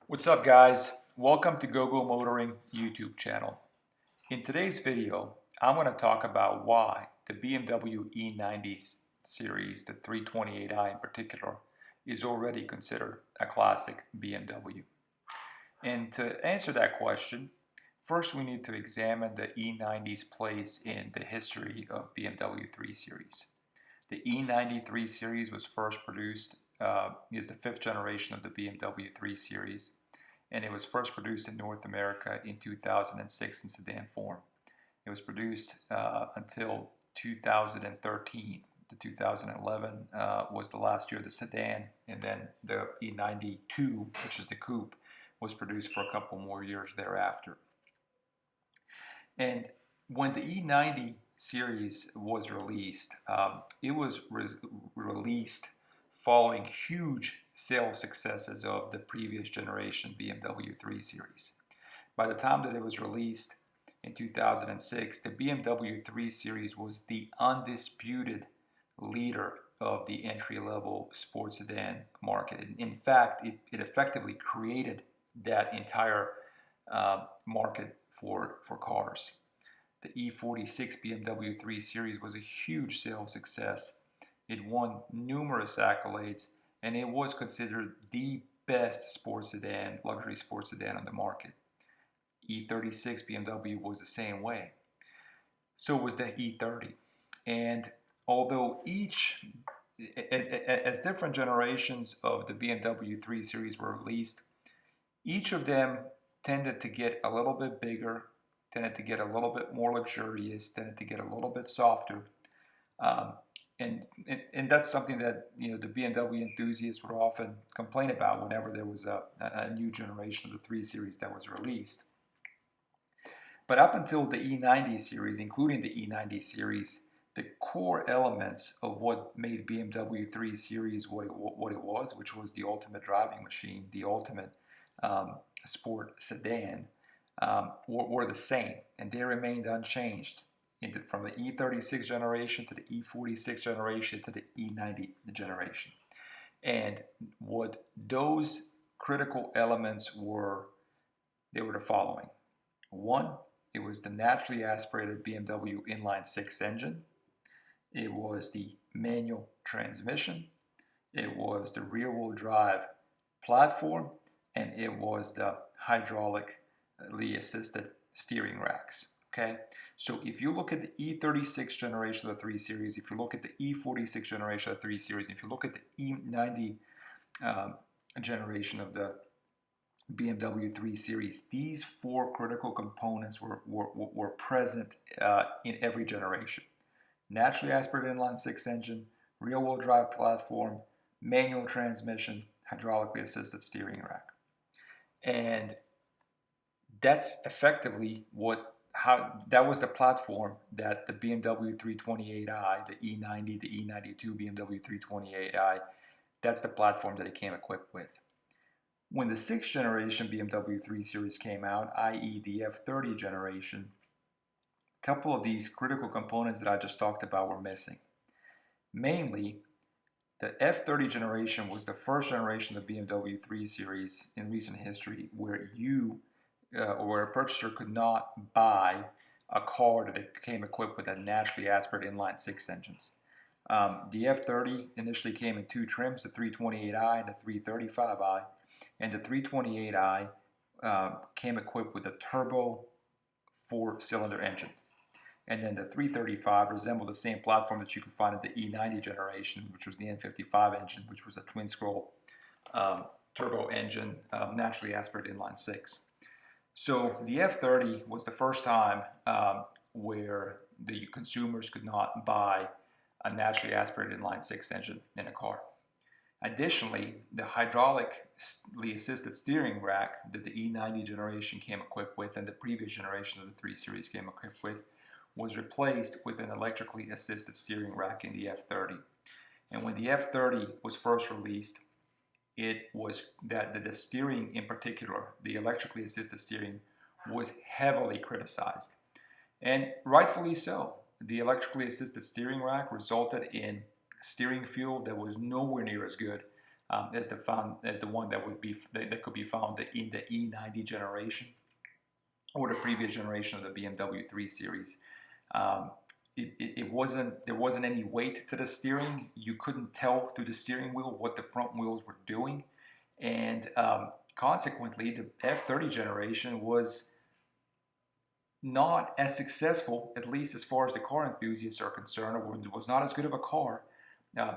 What's up, guys? Welcome to GoGo Motoring YouTube channel. In today's video, I'm going to talk about why the BMW E90 series, the 328i in particular, is already considered a classic BMW. And to answer that question, first we need to examine the E90's place in the history of BMW 3 Series. The E90 3 Series was first produced, is the fifth generation of the BMW 3 Series, and it was first produced in North America in 2006 in sedan form. It was produced until 2013. The 2011 was the last year of the sedan, and then the E92, which is the coupe, was produced for a couple more years thereafter. And when the E90 series was released, it was released following huge sales successes of the previous generation BMW 3 Series. By the time that it was released in 2006, the BMW 3 Series was the undisputed leader of the entry-level sports sedan market. In fact, it effectively created that entire market for cars. The E46 BMW 3 Series was a huge sales success. It won numerous accolades, and it was considered the best sports sedan, luxury sports sedan on the market. E36 BMW was the same way. So was the E30. And although as different generations of the BMW 3 Series were released, each of them tended to get a little bit bigger, tended to get a little bit more luxurious, tended to get a little bit softer. And that's something that the BMW enthusiasts would often complain about whenever there was a new generation of the 3 Series that was released. But up until the E90 series, including the E90 series, the core elements of what made BMW 3 Series what it was, which was the ultimate driving machine, the ultimate sport sedan, were the same, and they remained unchanged from the E36 generation to the E46 generation to the E90 generation. And what those critical elements were, they were the following. One, it was the naturally aspirated BMW inline-six engine. It was the manual transmission. It was the rear-wheel drive platform, and it was the hydraulically assisted steering racks. Okay, so if you look at the E36 generation of the 3 Series, if you look at the E46 generation of the 3 Series, if you look at the E90 generation of the BMW 3 Series, these four critical components were present in every generation. Naturally aspirated inline-six engine, rear-wheel drive platform, manual transmission, hydraulically assisted steering rack. And that's effectively that was the platform that the BMW 328i, the E90, the E92 BMW 328i, that's the platform that it came equipped with. When the sixth generation BMW 3 Series came out, i.e. the F30 generation, a couple of these critical components that I just talked about were missing. Mainly, the F30 generation was the first generation of the BMW 3 Series in recent history where where a purchaser could not buy a car that came equipped with a naturally aspirated inline-six engines. The F30 initially came in two trims, the 328i and the 335i, and the 328i came equipped with a turbo four-cylinder engine. And then the 335 resembled the same platform that you could find in the E90 generation, which was the N55 engine, which was a twin-scroll turbo engine, naturally aspirated inline-six. So the F30 was the first time where the consumers could not buy a naturally aspirated inline-six engine in a car. Additionally, the hydraulically assisted steering rack that the E90 generation came equipped with and the previous generation of the 3 Series came equipped with was replaced with an electrically assisted steering rack in the F30. And when the F30 was first released, it was that the steering in particular, the electrically assisted steering, was heavily criticized. And rightfully so. The electrically assisted steering rack resulted in steering feel that was nowhere near as good as the one that could be found in the E90 generation or the previous generation of the BMW 3 Series. There wasn't any weight to the steering. You couldn't tell through the steering wheel what the front wheels were doing, and consequently, the F30 generation was not as successful, at least as far as the car enthusiasts are concerned, or it was not as good of a car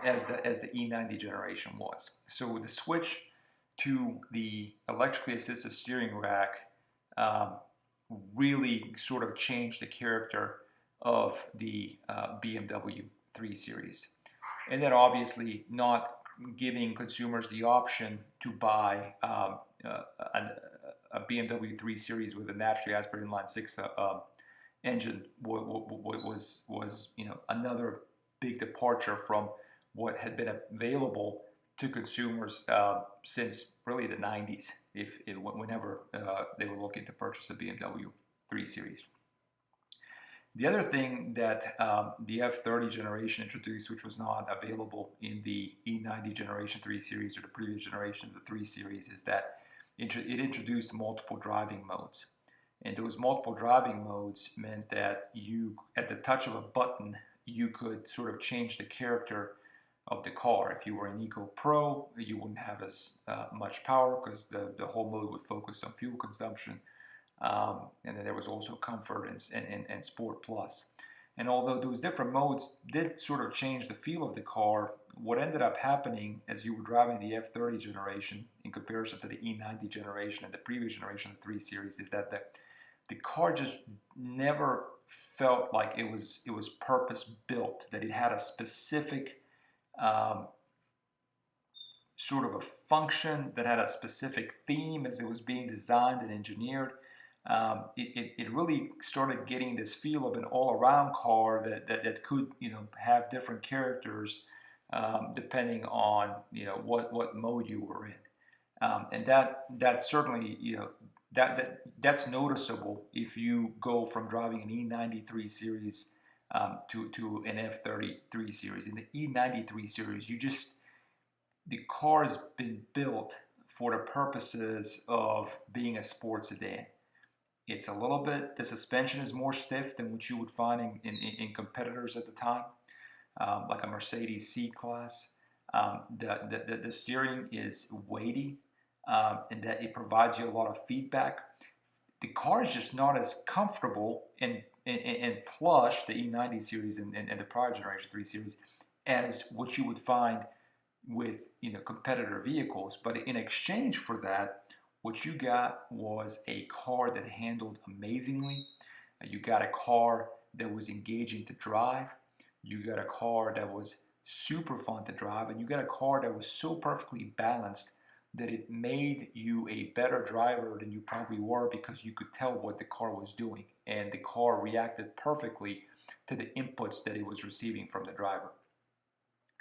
as the E90 generation was. So the switch to the electrically assisted steering rack really sort of changed the character of the BMW 3 Series. And then obviously not giving consumers the option to buy a BMW 3 Series with a naturally aspirated inline six engine was another big departure from what had been available to consumers since really the 90s, whenever they were looking to purchase a BMW 3 Series. The other thing that the F30 generation introduced, which was not available in the E90 generation 3 Series or the previous generation of the 3 Series, is that it introduced multiple driving modes. And those multiple driving modes meant that you, at the touch of a button, you could sort of change the character of the car. If you were an Eco Pro, you wouldn't have as much power because the whole mode would focus on fuel consumption. And then there was also Comfort and Sport Plus. And although those different modes did sort of change the feel of the car, what ended up happening as you were driving the F30 generation in comparison to the E90 generation and the previous generation of the 3 Series is that the car just never felt like it was purpose built, that it had a specific sort of a function, that had a specific theme as it was being designed and engineered. It really started getting this feel of an all-around car that could have different characters depending on what mode you were in, and that certainly that's noticeable if you go from driving an E93 series to an F33 series. In the E93 series, the car has been built for the purposes of being a sports sedan. It's a little bit, the suspension is more stiff than what you would find in competitors at the time, like a Mercedes C-Class. The steering is weighty, and that it provides you a lot of feedback. The car is just not as comfortable and plush, the E90 series and the prior generation 3 series, as what you would find with competitor vehicles. But in exchange for that, what you got was a car that handled amazingly. You got a car that was engaging to drive. You got a car that was super fun to drive. And you got a car that was so perfectly balanced that it made you a better driver than you probably were, because you could tell what the car was doing. And the car reacted perfectly to the inputs that it was receiving from the driver.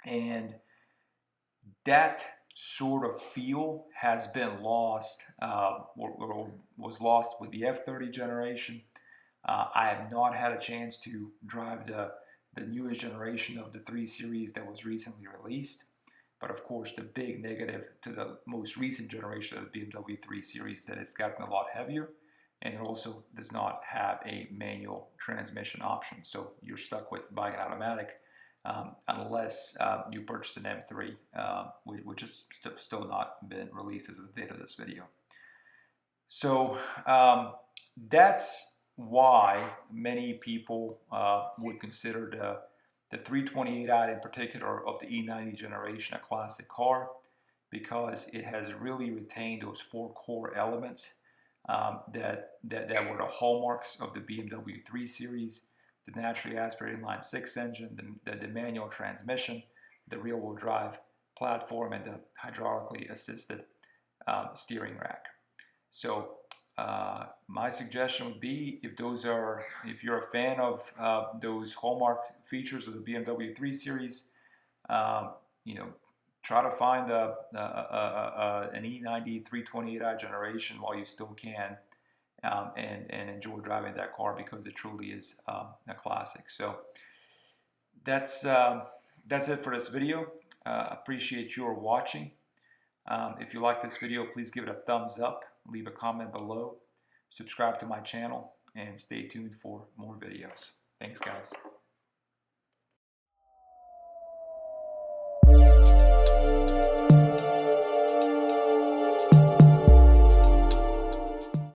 And that sort of feel has been lost, or was lost with the F30 generation. I have not had a chance to drive the newest generation of the 3 Series that was recently released. But of course, the big negative to the most recent generation of the BMW 3 Series is that it's gotten a lot heavier, and it also does not have a manual transmission option. So you're stuck with buying an automatic, unless you purchase an M3, which has still not been released as of the date of this video. So that's why many people would consider the 328i in particular of the E90 generation a classic car, because it has really retained those 4 core elements that were the hallmarks of the BMW 3 Series: the naturally aspirated inline 6 engine, the manual transmission, the rear-wheel drive platform, and the hydraulically assisted steering rack. So my suggestion would be, if you're a fan of those hallmark features of the BMW 3 Series, try to find an E90 328i generation while you still can, and enjoy driving that car, because it truly is a classic. So that's it for this video. Appreciate your watching. If you like this video, please give it a thumbs up, leave a comment below, subscribe to my channel, and stay tuned for more videos. Thanks, guys.